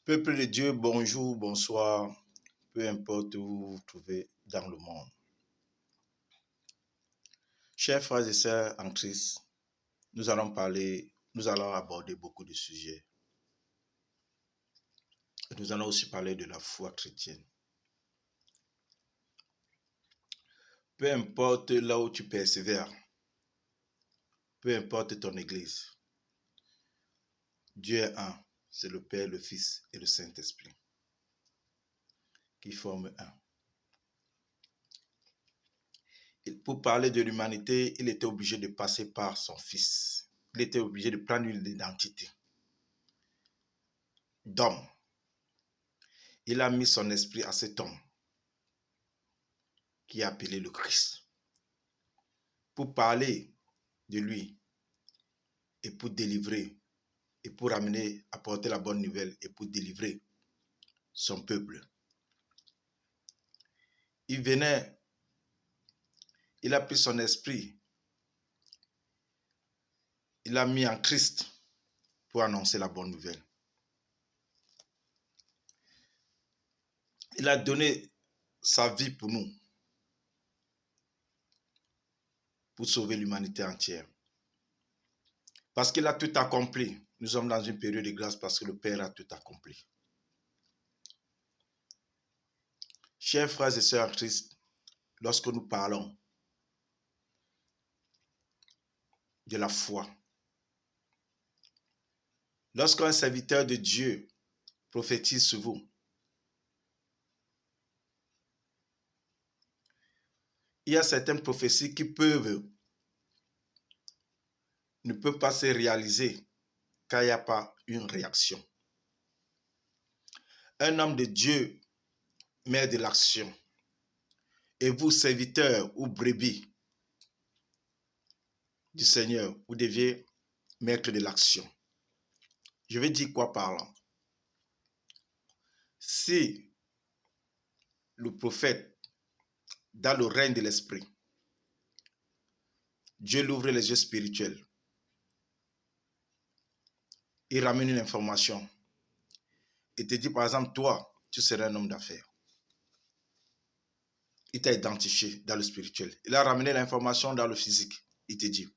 Peuple de Dieu, bonjour, bonsoir, peu importe où vous vous trouvez dans le monde. Chers frères et sœurs en Christ, nous allons aborder beaucoup de sujets. Et nous allons aussi parler de la foi chrétienne. Peu importe là où tu persévères, peu importe ton église, Dieu est un, c'est le Père, le Fils et le Saint-Esprit qui forment un. Pour parler de l'humanité, il était obligé de passer par son Fils. Il était obligé de prendre une identité d'homme. Il a mis son esprit à cet homme qui est appelé le Christ pour parler de lui et pour délivrer et pour apporter la bonne nouvelle et pour délivrer son peuple. Il a pris son esprit, il l'a mis en Christ pour annoncer la bonne nouvelle. Il a donné sa vie pour nous, pour sauver l'humanité entière. Parce qu'il a tout accompli. Nous sommes dans une période de grâce parce que le Père a tout accompli. Chers frères et sœurs en Christ, lorsque nous parlons de la foi, lorsqu'un serviteur de Dieu prophétise sur vous, il y a certaines prophéties qui ne peuvent pas se réaliser car il n'y a pas une réaction. Un homme de Dieu met de l'action. Et vous, serviteurs ou brebis du Seigneur, vous deviez mettre de l'action. Je vais dire quoi par là? Si le prophète, dans le règne de l'esprit, Dieu l'ouvre les yeux spirituels, il ramène une information et te dit par exemple, toi, tu serais un homme d'affaires. Il t'a identifié dans le spirituel. Il a ramené l'information dans le physique. Il te dit,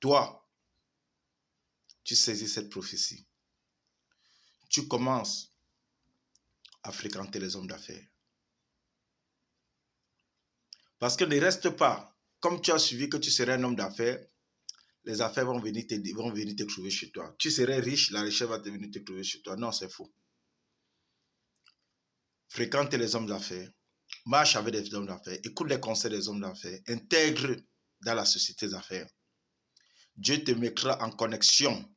toi, tu saisis cette prophétie. Tu commences à fréquenter les hommes d'affaires. Parce que ne reste pas, comme tu as suivi que tu serais un homme d'affaires, les affaires vont venir te trouver chez toi. Tu serais riche, la richesse va venir te trouver chez toi. Non, c'est faux. Fréquente les hommes d'affaires, marche avec les hommes d'affaires, écoute les conseils des hommes d'affaires, intègre dans la société des affaires. Dieu te mettra en connexion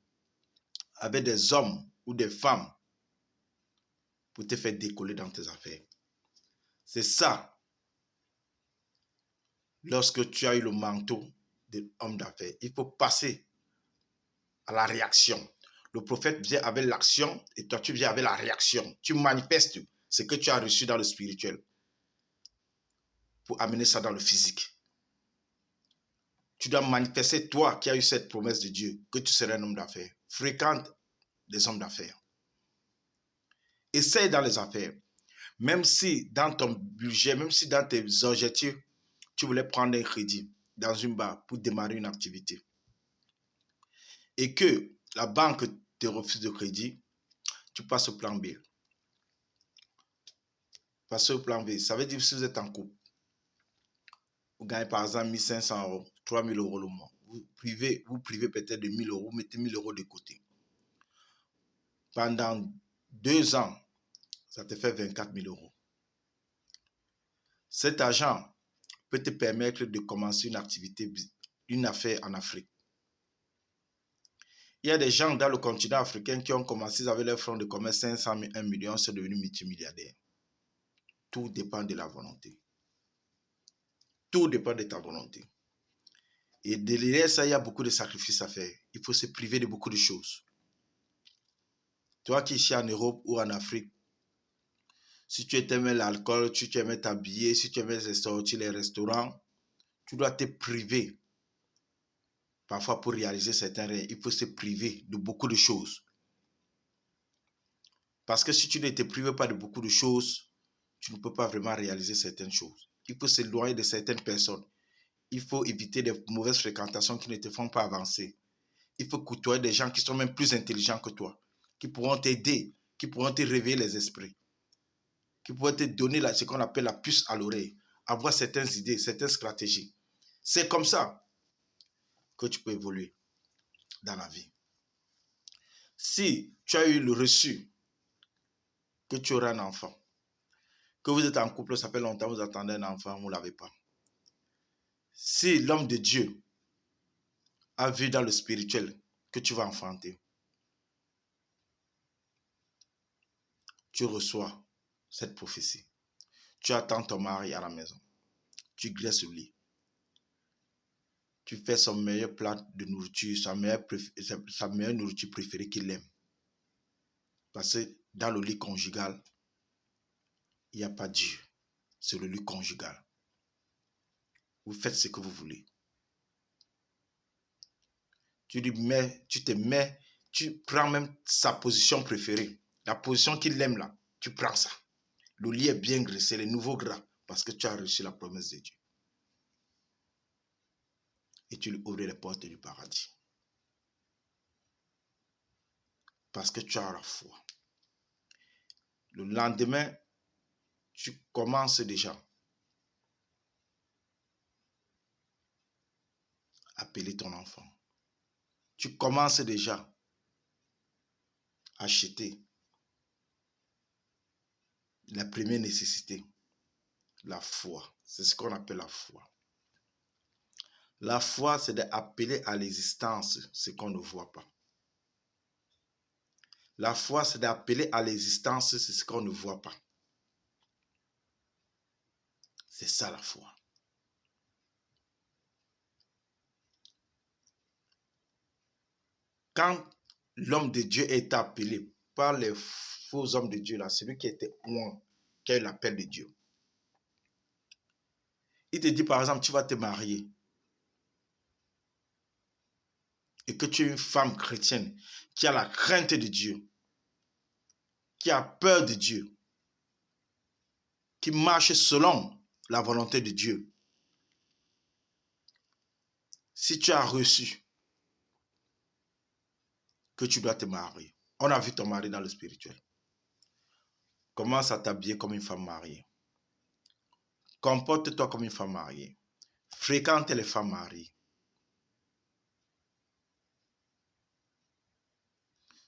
avec des hommes ou des femmes pour te faire décoller dans tes affaires. C'est ça. Lorsque tu as eu le manteau d'homme d'affaires, il faut passer à la réaction. Le prophète vient avec l'action et toi tu viens avec la réaction. Tu manifestes ce que tu as reçu dans le spirituel pour amener ça dans le physique. Tu dois manifester, toi qui as eu cette promesse de Dieu, que tu seras un homme d'affaires. Fréquente des hommes d'affaires. Essaye dans les affaires. Même si dans ton budget, même si dans tes objectifs, tu voulais prendre un crédit dans une banque pour démarrer une activité et que la banque te refuse de crédit, tu passes au plan B. Passer au plan B, ça veut dire que si vous êtes en couple, vous gagnez par exemple 1 500 €, 3 000 € le mois. Vous privez peut-être de 1 000 €, vous mettez 1 000 € de côté. Pendant 2 ans, ça te fait 24 000 €. Cet argent peut te permettre de commencer une activité, une affaire en Afrique. Il y a des gens dans le continent africain qui ont commencé avec leur fonds de commerce 500 000, 1 million, sont devenus multimilliardaires. Tout dépend de la volonté. Tout dépend de ta volonté. Et derrière ça, il y a beaucoup de sacrifices à faire. Il faut se priver de beaucoup de choses. Toi qui es ici en Europe ou en Afrique, si tu aimais l'alcool, si tu aimais t'habiller, si tu aimais sortir les restaurants, tu dois te priver. Parfois, pour réaliser certains rêves, il faut se priver de beaucoup de choses. Parce que si tu ne te prives pas de beaucoup de choses, tu ne peux pas vraiment réaliser certaines choses. Il faut s'éloigner de certaines personnes. Il faut éviter des mauvaises fréquentations qui ne te font pas avancer. Il faut côtoyer des gens qui sont même plus intelligents que toi, qui pourront t'aider, qui pourront te réveiller les esprits, qui pourront te donner ce qu'on appelle la puce à l'oreille, avoir certaines idées, certaines stratégies. C'est comme ça que tu peux évoluer dans la vie. Si tu as eu le reçu que tu auras un enfant, que vous êtes en couple, ça fait longtemps, vous attendez un enfant, vous ne l'avez pas. Si l'homme de Dieu a vu dans le spirituel que tu vas enfanter, tu reçois cette prophétie. Tu attends ton mari à la maison. Tu graisses le lit. Tu fais son meilleur plat de nourriture, sa meilleure nourriture préférée qu'il aime. Parce que dans le lit conjugal, il n'y a pas Dieu. C'est le lit conjugal. Vous faites ce que vous voulez. Tu te mets, tu prends même sa position préférée. La position qu'il aime là, tu prends ça. Le lit est bien graissé, les nouveaux gras, parce que tu as reçu la promesse de Dieu. Et tu lui ouvres les portes du paradis. Parce que tu as la foi. Le lendemain, tu commences déjà à appeler ton enfant. Tu commences déjà à acheter la première nécessité, la foi. C'est ce qu'on appelle la foi. La foi, c'est d'appeler à l'existence ce qu'on ne voit pas. La foi, c'est d'appeler à l'existence ce qu'on ne voit pas. C'est ça la foi. Quand l'homme de Dieu est appelé par les faux hommes de Dieu, là, celui qui était loin, qui a eu l'appel de Dieu, il te dit par exemple, tu vas te marier et que tu es une femme chrétienne qui a la crainte de Dieu, qui a peur de Dieu, qui marche selon la volonté de Dieu. Si tu as reçu que tu dois te marier, on a vu ton mari dans le spirituel. Commence à t'habiller comme une femme mariée. Comporte-toi comme une femme mariée. Fréquente les femmes mariées.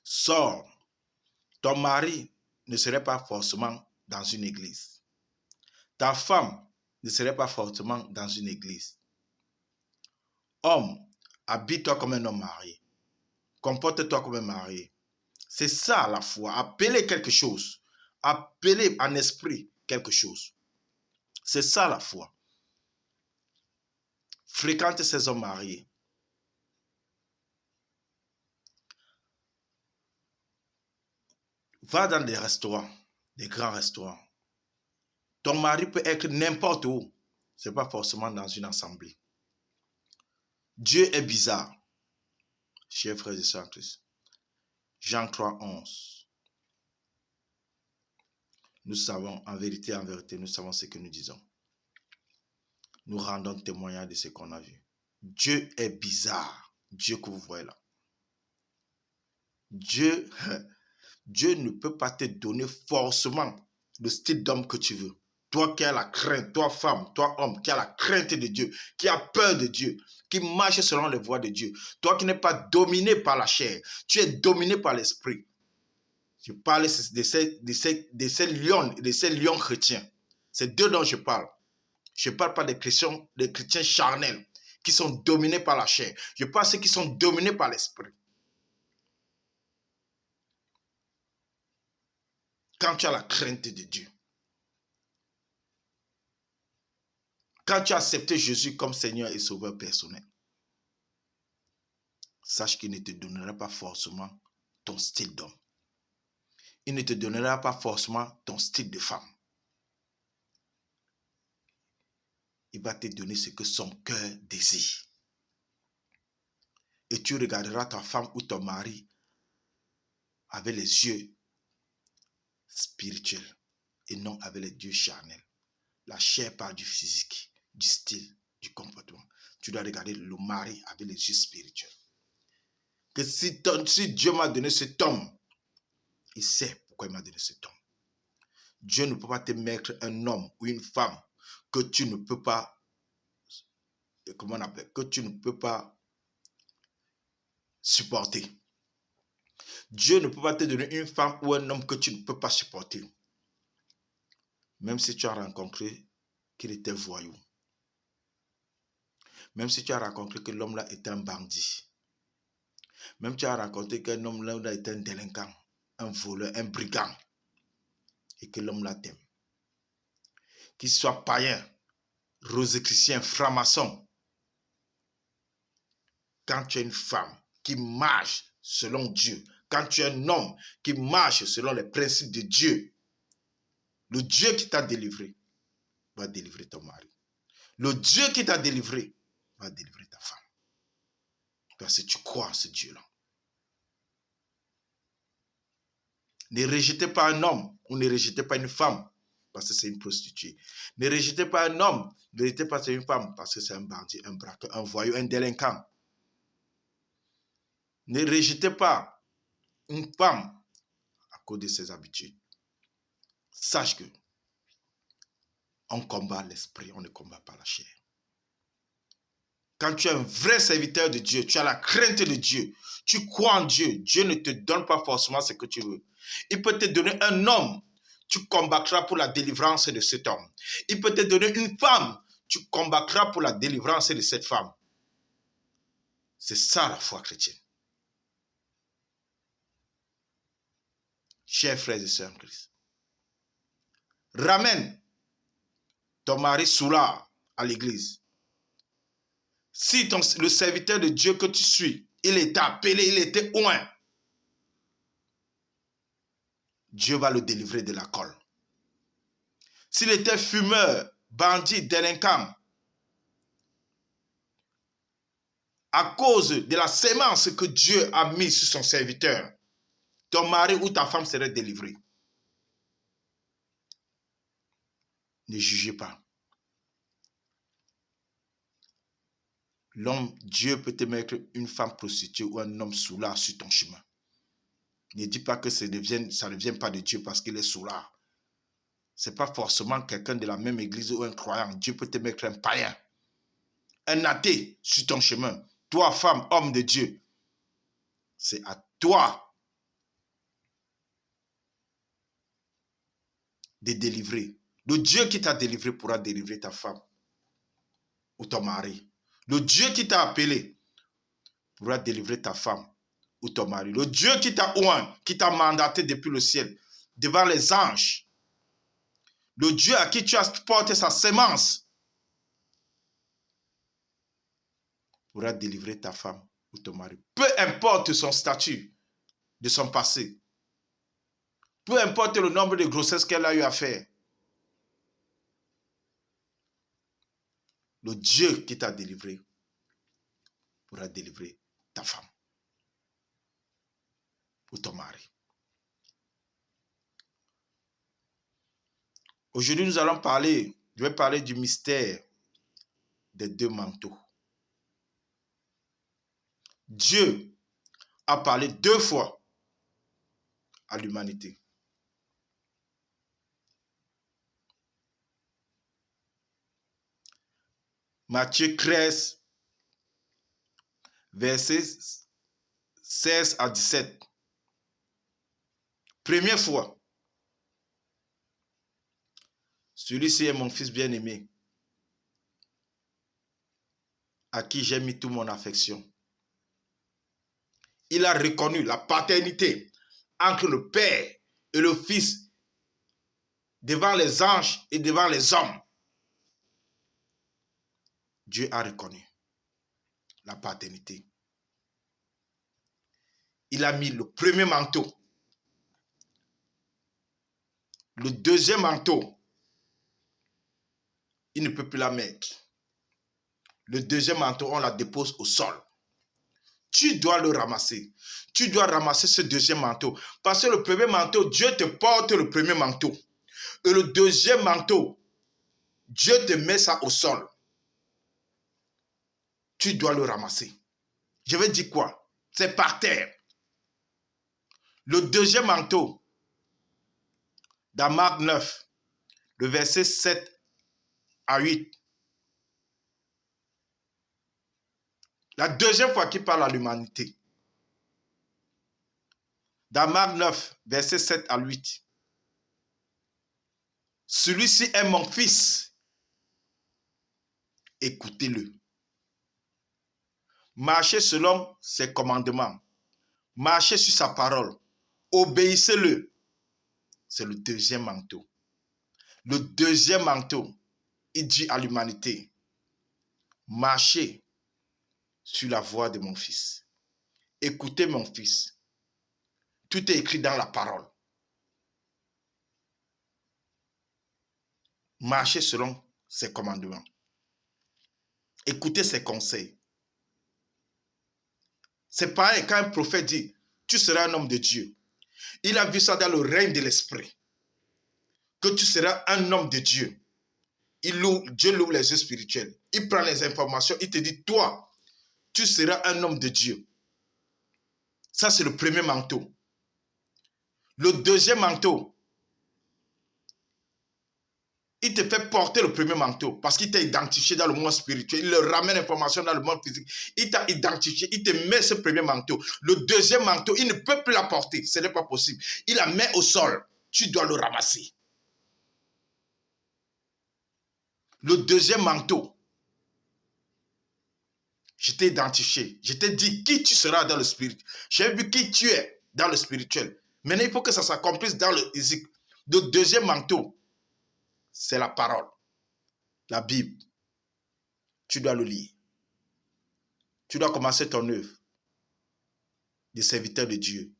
Sors. Ton mari ne serait pas forcément dans une église. Ta femme ne serait pas forcément dans une église. Homme, habille-toi comme un homme marié. Comporte-toi comme un marié. C'est ça la foi. Appeler quelque chose. Appeler en esprit quelque chose. C'est ça la foi. Fréquente ces hommes mariés. Va dans des restaurants, des grands restaurants. Ton mari peut être n'importe où. Ce n'est pas forcément dans une assemblée. Dieu est bizarre. Chers frères et sœurs en Christ. Jean 3, 11. Nous savons, en vérité, nous savons ce que nous disons. Nous rendons témoignage de ce qu'on a vu. Dieu est bizarre. Dieu que vous voyez là. Dieu ne peut pas te donner forcément le style d'homme que tu veux. Toi qui as la crainte, toi femme, toi homme, qui as la crainte de Dieu, qui a peur de Dieu, qui marche selon les voies de Dieu. Toi qui n'es pas dominé par la chair, tu es dominé par l'esprit. Je parle de ces lions chrétiens. C'est d'eux dont je parle. Je ne parle pas des chrétiens charnels qui sont dominés par la chair. Je parle de ceux qui sont dominés par l'esprit. Quand tu as la crainte de Dieu, quand tu as accepté Jésus comme Seigneur et Sauveur personnel, sache qu'il ne te donnera pas forcément ton style d'homme. Il ne te donnera pas forcément ton style de femme. Il va te donner ce que son cœur désire. Et tu regarderas ta femme ou ton mari avec les yeux spirituel et non avec les dieux charnels. La chair parle du physique, du style, du comportement. Tu dois regarder le mari avec les yeux spirituels. Que si Dieu m'a donné cet homme, il sait pourquoi il m'a donné cet homme. Dieu ne peut pas te mettre un homme ou une femme que tu ne peux pas, comment on appelle, que tu ne peux pas supporter. Dieu ne peut pas te donner une femme ou un homme que tu ne peux pas supporter. Même si tu as rencontré qu'il était voyou. Même si tu as rencontré que l'homme là était un bandit. Même si tu as rencontré qu'un homme là était un délinquant, un voleur, un brigand. Et que l'homme là t'aime. Qu'il soit païen, rosicrucien, franc-maçon. Quand tu es une femme qui marche selon Dieu, quand tu es un homme qui marche selon les principes de Dieu, le Dieu qui t'a délivré va délivrer ton mari. Le Dieu qui t'a délivré va délivrer ta femme. Parce que tu crois en ce Dieu-là. Ne rejetez pas un homme ou ne rejetez pas une femme parce que c'est une prostituée. Ne rejetez pas un homme, ne rejetez pas une femme parce que c'est un bandit, un braqueur, un voyou, un délinquant. Ne rejetez pas une femme à cause de ses habitudes. Sache que on combat l'esprit, on ne combat pas la chair. Quand tu es un vrai serviteur de Dieu, tu as la crainte de Dieu, tu crois en Dieu, Dieu ne te donne pas forcément ce que tu veux. Il peut te donner un homme, tu combattras pour la délivrance de cet homme. Il peut te donner une femme, tu combattras pour la délivrance de cette femme. C'est ça la foi chrétienne. Chers frères et sœurs en Christ, ramène ton mari soulard à l'église. Si le serviteur de Dieu que tu suis, il est appelé, il était oint, Dieu va le délivrer de la colle. S'il était fumeur, bandit, délinquant, à cause de la sémence que Dieu a mise sur son serviteur, ton mari ou ta femme serait délivré. Ne jugez pas. L'homme, Dieu peut te mettre une femme prostituée ou un homme soulard sur ton chemin. Ne dis pas que ça ne vient pas de Dieu parce qu'il est soulard. Ce n'est pas forcément quelqu'un de la même église ou un croyant. Dieu peut te mettre un païen, un athée sur ton chemin. Toi, femme, homme de Dieu, c'est à toi de délivrer. Le Dieu qui t'a délivré pourra délivrer ta femme ou ton mari. Le Dieu qui t'a appelé pourra délivrer ta femme ou ton mari. Le Dieu qui t'a oint, qui t'a mandaté depuis le ciel, devant les anges. Le Dieu à qui tu as porté sa sémence pourra délivrer ta femme ou ton mari. Peu importe son statut de son passé. Peu importe le nombre de grossesses qu'elle a eu à faire. Le Dieu qui t'a délivré pourra délivrer ta femme ou ton mari. Aujourd'hui, nous allons parler, je vais parler du mystère des deux manteaux. Dieu a parlé 2 fois à l'humanité. Matthieu 13, versets 16 à 17. Première fois. Celui-ci est mon fils bien-aimé, à qui j'ai mis toute mon affection. Il a reconnu la paternité entre le Père et le Fils devant les anges et devant les hommes. Dieu a reconnu la paternité. Il a mis le premier manteau. Le deuxième manteau, il ne peut plus la mettre. Le deuxième manteau, on la dépose au sol. Tu dois le ramasser. Tu dois ramasser ce deuxième manteau. Parce que le premier manteau, Dieu te porte le premier manteau. Et le deuxième manteau, Dieu te met ça au sol. Tu dois le ramasser. Je vais dire quoi? C'est par terre. Le deuxième manteau, dans Marc 9, le verset 7 à 8. La deuxième fois qu'il parle à l'humanité. Dans Marc 9, verset 7 à 8. Celui-ci est mon fils. Écoutez-le. Marchez selon ses commandements. Marchez sur sa parole. Obéissez-le. C'est le deuxième manteau. Le deuxième manteau, il dit à l'humanité, marchez sur la voie de mon fils. Écoutez mon fils. Tout est écrit dans la parole. Marchez selon ses commandements. Écoutez ses conseils. C'est pareil quand un prophète dit, tu seras un homme de Dieu. Il a vu ça dans le règne de l'esprit. Que tu seras un homme de Dieu. Dieu l'ouvre les yeux spirituels. Il prend les informations. Il te dit, toi, tu seras un homme de Dieu. Ça, c'est le premier manteau. Le deuxième manteau, il te fait porter le premier manteau parce qu'il t'a identifié dans le monde spirituel. Il le ramène l'information dans le monde physique. Il t'a identifié, il te met ce premier manteau. Le deuxième manteau, il ne peut plus la porter. Ce n'est pas possible. Il la met au sol. Tu dois le ramasser. Le deuxième manteau, je t'ai identifié. Je t'ai dit qui tu seras dans le spirituel. J'ai vu qui tu es dans le spirituel. Maintenant, il faut que ça s'accomplisse dans le physique. Le deuxième manteau, c'est la parole. La Bible. Tu dois le lire. Tu dois commencer ton œuvre de serviteur de Dieu.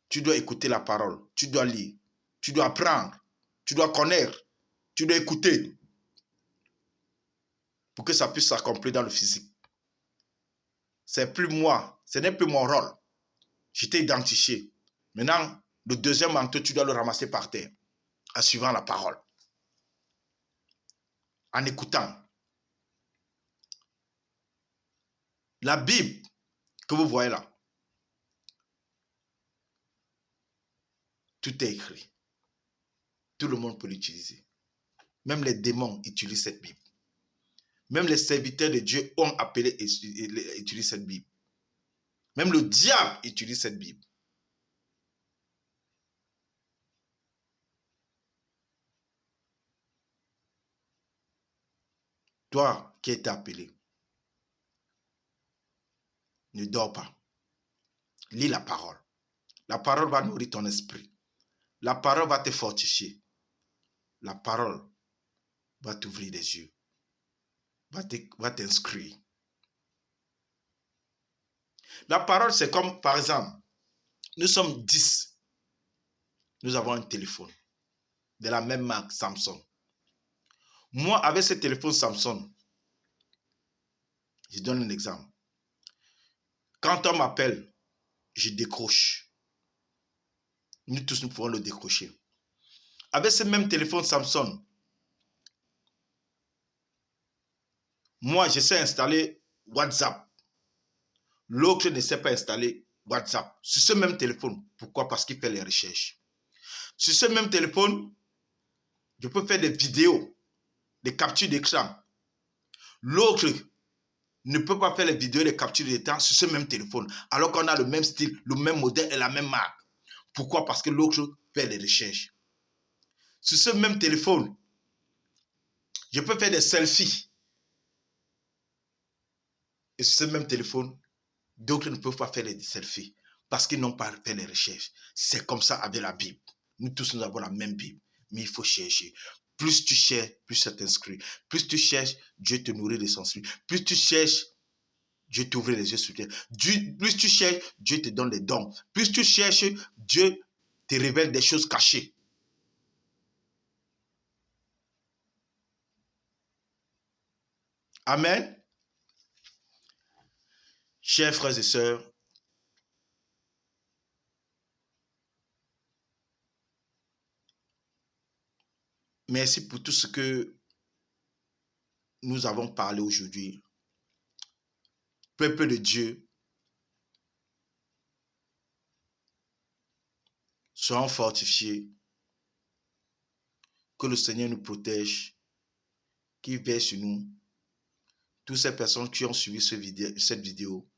Tu dois écouter la parole. Tu dois lire. Tu dois apprendre. Tu dois connaître. Tu dois écouter. Pour que ça puisse s'accomplir dans le physique. C'est plus moi. Ce n'est plus mon rôle. Je t'ai identifié. Maintenant, le deuxième manteau, tu dois le ramasser par terre. En suivant la parole. En écoutant. La Bible que vous voyez là. Tout est écrit. Tout le monde peut l'utiliser. Même les démons utilisent cette Bible. Même les serviteurs de Dieu ont appelé et utilisent cette Bible. Même le diable utilise cette Bible. Toi qui es appelé, ne dors pas. Lis la parole. La parole va nourrir ton esprit. La parole va te fortifier. La parole va t'ouvrir les yeux. Va t'inscrire. La parole, c'est comme, par exemple, nous sommes 10. Nous avons un téléphone de la même marque, Samsung. Moi, avec ce téléphone Samsung, je donne un exemple. Quand on m'appelle, je décroche. Nous tous, nous pouvons le décrocher. Avec ce même téléphone Samsung, moi, je sais installer WhatsApp. L'autre ne sait pas installer WhatsApp. Sur ce même téléphone. Pourquoi? Parce qu'il fait les recherches. Sur ce même téléphone, je peux faire des vidéos, des captures d'écran. L'autre ne peut pas faire les vidéos, les captures d'écran sur ce même téléphone. Alors qu'on a le même style, le même modèle et la même marque. Pourquoi? Parce que l'autre fait les recherches. Sur ce même téléphone, je peux faire des selfies. Et sur ce même téléphone, d'autres ne peuvent pas faire les selfies parce qu'ils n'ont pas fait les recherches. C'est comme ça avec la Bible. Nous tous, nous avons la même Bible, mais il faut chercher. Plus tu cherches, plus ça t'inscrit. Plus tu cherches, Dieu te nourrit de son esprit. Plus tu cherches, Dieu t'ouvre les yeux sur terre. Plus tu cherches, Dieu te donne des dons. Plus tu cherches, Dieu te révèle des choses cachées. Amen. Chers frères et sœurs, merci pour tout ce que nous avons parlé aujourd'hui. Peuple de Dieu, soyons fortifiés, que le Seigneur nous protège, qu'il veille sur nous. Toutes ces personnes qui ont suivi cette vidéo,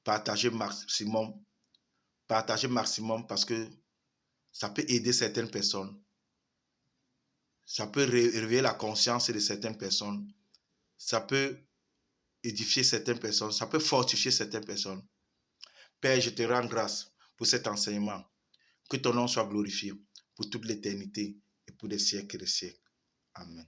partagez maximum parce que ça peut aider certaines personnes. Ça peut réveiller la conscience de certaines personnes. Ça peut édifier certaines personnes. Ça peut fortifier certaines personnes. Père, je te rends grâce pour cet enseignement. Que ton nom soit glorifié pour toute l'éternité et pour des siècles et des siècles. Amen.